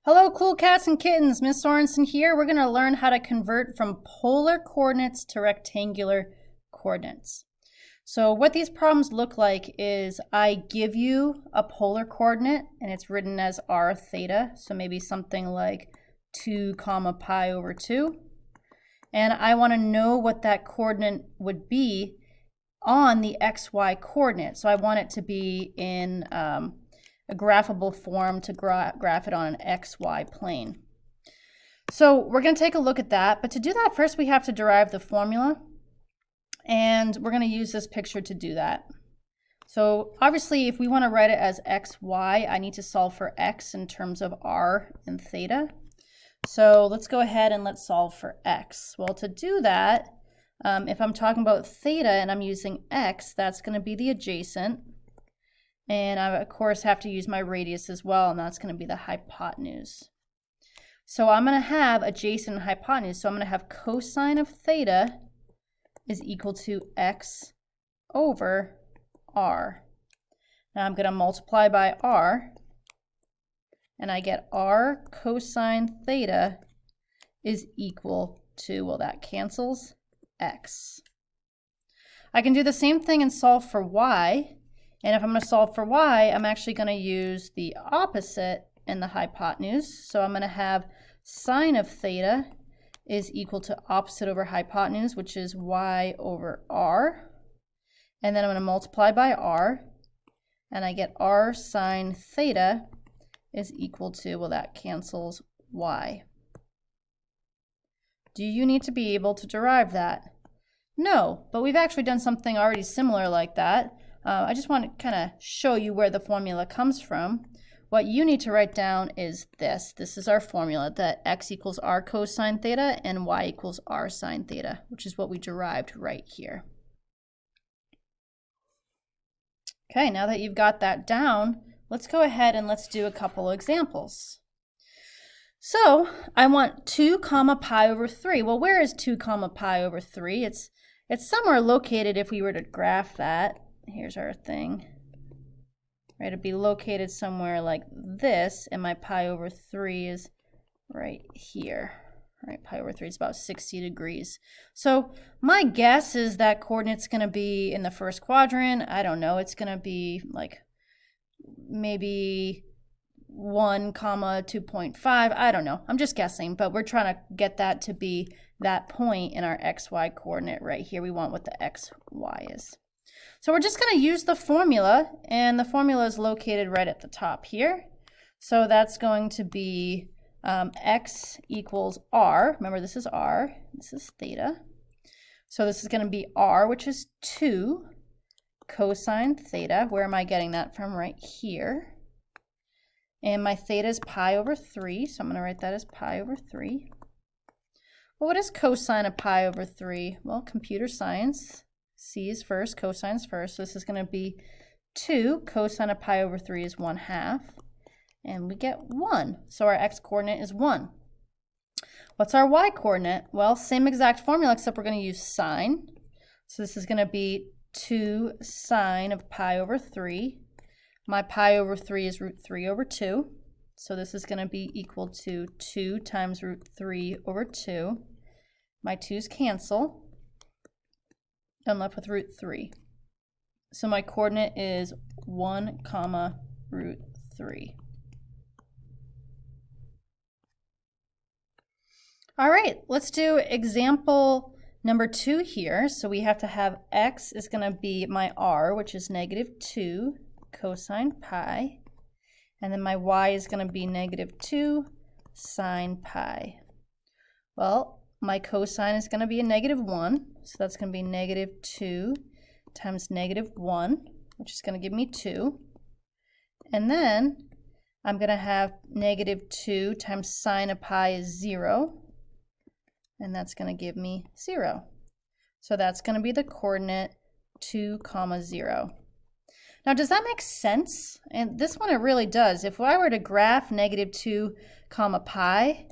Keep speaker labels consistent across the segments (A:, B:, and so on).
A: Hello, cool cats and kittens. Miss Sorensen here. We're going to learn how to convert from polar coordinates to rectangular coordinates. So what these problems look like is I give you a polar coordinate and it's written as r theta. So maybe something like 2 comma pi over 2. And I want to know what that coordinate would be on the xy coordinate. So I want it to be in a graphable form to graph it on an xy plane. So we're going to take a look at that, but to do that first we have to derive the formula, and we're going to use this picture to do that. So obviously if we want to write it as xy, I need to solve for x in terms of r and theta. So let's go ahead and let's solve for x. Well, to do that, if I'm talking about theta and I'm using x, that's going to be the adjacent. And I, of course, have to use my radius as well, and that's going to be the hypotenuse. So I'm going to have adjacent and hypotenuse. So I'm going to have cosine of theta is equal to x over r. Now I'm going to multiply by r, and I get r cosine theta is equal to, well, that cancels, x. I can do the same thing and solve for y. And if I'm going to solve for y, I'm actually going to use the opposite in the hypotenuse. So I'm going to have sine of theta is equal to opposite over hypotenuse, which is y over r. And then I'm going to multiply by r, and I get r sine theta is equal to, well, that cancels y. Do you need to be able to derive that? No, but we've actually done something already similar like that. I just want to kind of show you where the formula comes from. What you need to write down is this. This is our formula, that x equals r cosine theta and y equals r sine theta, which is what we derived right here. Okay, now that you've got that down, let's go ahead and let's do a couple examples. So I want 2 comma pi over 3. Well, where is 2 comma pi over 3? It's somewhere located if we were to graph that. Here's our thing. Right, it'd be located somewhere like this, and my pi over 3 is right here. Right, pi over 3 is about 60 degrees. So my guess is that coordinate's going to be in the first quadrant. I don't know. It's going to be like maybe 1 comma 2.5. I don't know. I'm just guessing, but we're trying to get that to be that point in our xy coordinate right here. We want what the xy is. So we're just going to use the formula, and the formula is located right at the top here. So that's going to be x equals r. Remember, this is r. This is theta. So this is going to be r, which is 2 cosine theta. Where am I getting that from? Right here. And my theta is pi over 3, so I'm going to write that as pi over 3. Well, what is cosine of pi over 3? Well, computer science. C is first, cosine is first. So this is going to be 2 cosine of pi over 3 is 1/2. And we get 1. So our x coordinate is 1. What's our y coordinate? Well, same exact formula, except we're going to use sine. So this is going to be 2 sine of pi over 3. My pi over 3 is root 3 over 2. So this is going to be equal to 2 times root 3 over 2. My 2's cancel. I'm left with root 3. So my coordinate is 1 comma root 3. All right, let's do example number 2 here. So we have to have x is going to be my r, which is negative 2 cosine pi. And then my y is going to be negative 2 sine pi. Well, my cosine is going to be a negative 1, so that's going to be negative 2 times negative 1, which is going to give me 2. And then I'm going to have negative 2 times sine of pi is 0, and that's going to give me 0. So that's going to be the coordinate 2 comma 0. Now, does that make sense? And this one, it really does. If I were to graph negative 2 comma pi,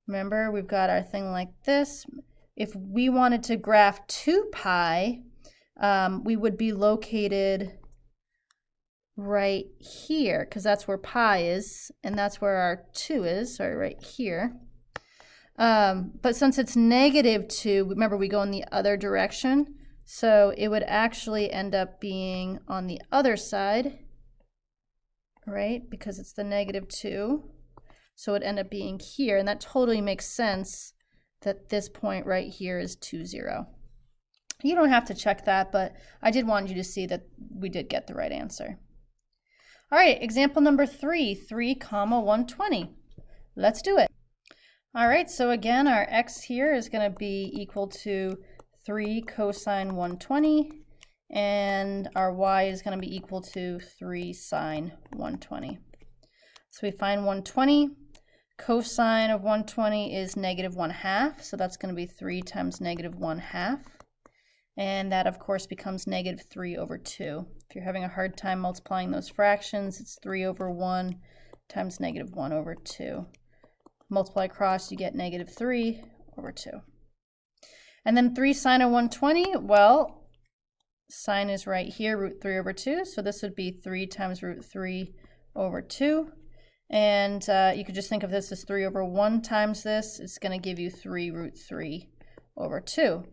A: remember, we've got our thing like this. If we wanted to graph 2 pi, we would be located right here, because that's where pi is, and that's where our 2 is, sorry, right here. But since it's -2, remember we go in the other direction, so it would actually end up being on the other side, right? Because it's the -2. So it would end up being here, and that totally makes sense that this point right here is 2, 0. You don't have to check that, but I did want you to see that we did get the right answer. All right, example number 3, 3, 120. Let's do it. All right, so again, our x here is going to be equal to 3 cosine 120, and our y is going to be equal to 3 sine 120. So we find 120. Cosine of 120 is -1/2, so that's going to be 3 times -1/2. And that, of course, becomes -3/2. If you're having a hard time multiplying those fractions, it's 3/1 times -1/2. Multiply across, you get -3/2. And then 3 sine of 120, well, sine is right here, √3/2, so this would be 3 times √3/2. And you could just think of this as 3/1 times this. It's going to give you 3 √3/2.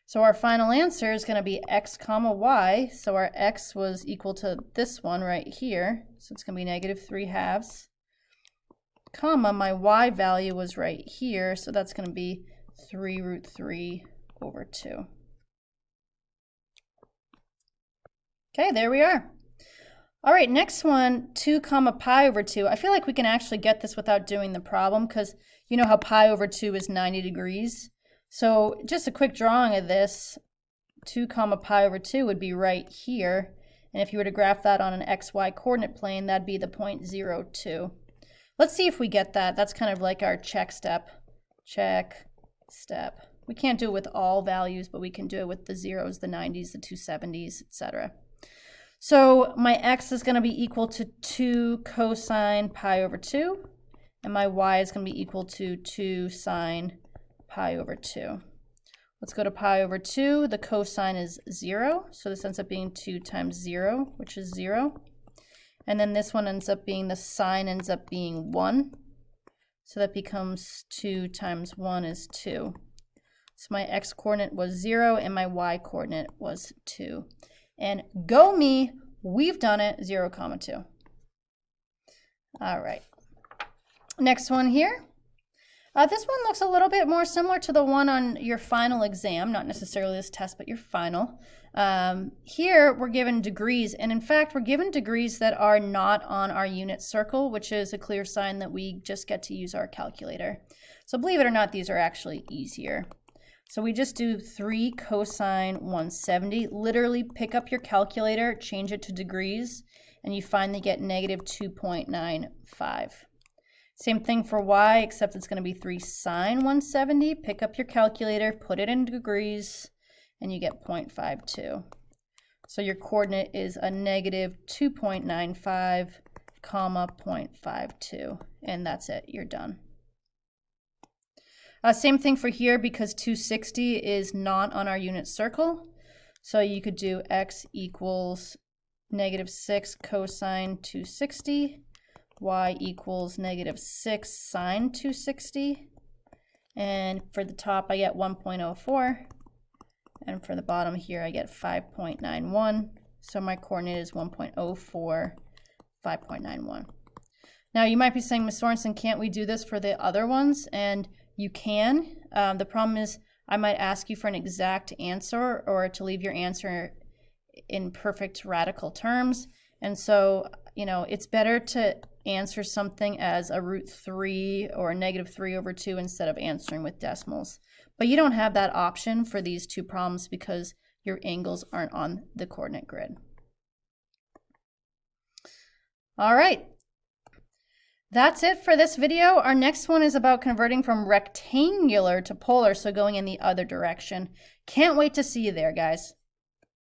A: So our final answer is going to be x comma y. So our x was equal to this one right here. So it's going to be -3/2. Comma, my y value was right here. So that's going to be 3 √3/2. Okay, there we are. All right, next one, 2 pi/2. I feel like we can actually get this without doing the problem because you know how pi/2 is 90 degrees. So just a quick drawing of this, 2 pi/2 would be right here. And if you were to graph that on an xy coordinate plane, that'd be the point 0, 2. Let's see if we get that. That's kind of like our check step. Check step. We can't do it with all values, but we can do it with the 0s, the 90s, the 270s, etc. So my x is going to be equal to 2 cosine pi/2, and my y is going to be equal to 2 sine pi/2. Let's go to pi/2. The cosine is 0, so this ends up being 2 times 0, which is 0. And then this one ends up being, the sine ends up being 1. So that becomes 2 times 1 is 2. So my x coordinate was 0 and my y coordinate was 2. And go me, we've done it, 0, 2. All right. Next one here. This one looks a little bit more similar to the one on your final exam, not necessarily this test, but your final. Here we're given degrees, and in fact we're given degrees that are not on our unit circle, which is a clear sign that we just get to use our calculator. So believe it or not, these are actually easier. So we just do 3 cosine 170. Literally pick up your calculator, change it to degrees, and you finally get -2.95. Same thing for y, except it's going to be 3 sine 170. Pick up your calculator, put it in degrees, and you get 0.52. So your coordinate is a -2.95, 0.52, and that's it. You're done. Same thing for here, because 260 is not on our unit circle. So you could do x equals -6 cosine 260. Y equals -6 sine 260, and for the top I get 1.04, and for the bottom here I get 5.91, so my coordinate is 1.04, 5.91. Now you might be saying, Ms. Sorensen, can't we do this for the other ones? And you can. The problem is I might ask you for an exact answer or to leave your answer in perfect radical terms, and so it's better to answer something as a √3 or a -3/2 instead of answering with decimals. But you don't have that option for these two problems because your angles aren't on the coordinate grid. All right. That's it for this video. Our next one is about converting from rectangular to polar, so going in the other direction. Can't wait to see you there, guys.